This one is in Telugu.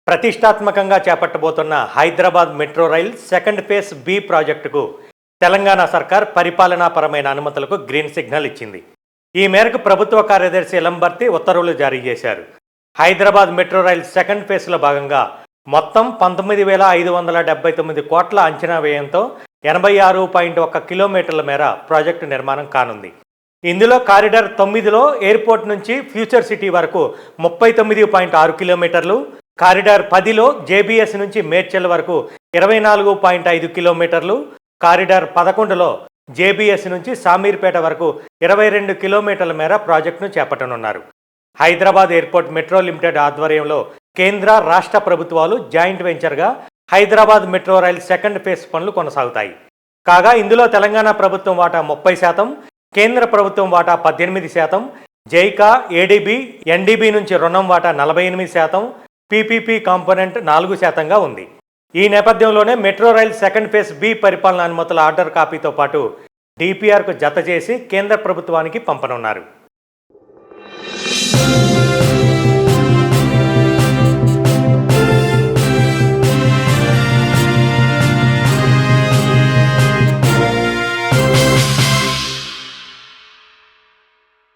ప్రతిష్టాత్మకంగా చేపట్టబోతున్న Hyderabad metro rail second phase B ప్రాజెక్టుకు తెలంగాణ సర్కార్ పరిపాలనాపరమైన అనుమతులకు గ్రీన్ సిగ్నల్ ఇచ్చింది. ఈ మేరకు ప్రభుత్వ కార్యదర్శి ఎలంబర్తి ఉత్తర్వులు జారీ చేశారు. హైదరాబాద్ మెట్రో రైల్ సెకండ్ ఫేజ్లో భాగంగా మొత్తం 19,579 కోట్ల అంచనా వ్యయంతో 86.1 కిలోమీటర్ల మేర ప్రాజెక్టు నిర్మాణం కానుంది. ఇందులో కారిడార్ 9లో ఎయిర్పోర్ట్ నుంచి ఫ్యూచర్ సిటీ వరకు 39.6 కిలోమీటర్లు, కారిడార్ 10లో జేబీఎస్ నుంచి మేడ్చల్ వరకు 24.5 కిలోమీటర్లు, కారిడార్ 11లో జేబీఎస్ నుంచి సామీర్పేట వరకు 22 కిలోమీటర్ల మేర ప్రాజెక్టును చేపట్టనున్నారు. హైదరాబాద్ ఎయిర్పోర్ట్ మెట్రో లిమిటెడ్ ఆధ్వర్యంలో కేంద్ర రాష్ట్ర ప్రభుత్వాలు జాయింట్ వెంచర్గా Hyderabad metro rail second phase పనులు కొనసాగుతాయి. కాగా ఇందులో తెలంగాణ ప్రభుత్వం వాటా 30%, కేంద్ర ప్రభుత్వం వాటా 18%, జైకా, ఏడీబీ, ఎన్డీబీ నుంచి రుణం వాటా 48%, పీపీపీ కాంపోనెంట్ 4%గా ఉంది. ఈ నేపథ్యంలోనే metro rail second phase B పరిపాలన అనుమతుల ఆర్డర్ కాపీతో పాటు డిపిఆర్కు జత చేసి కేంద్ర ప్రభుత్వానికి పంపనున్నారు.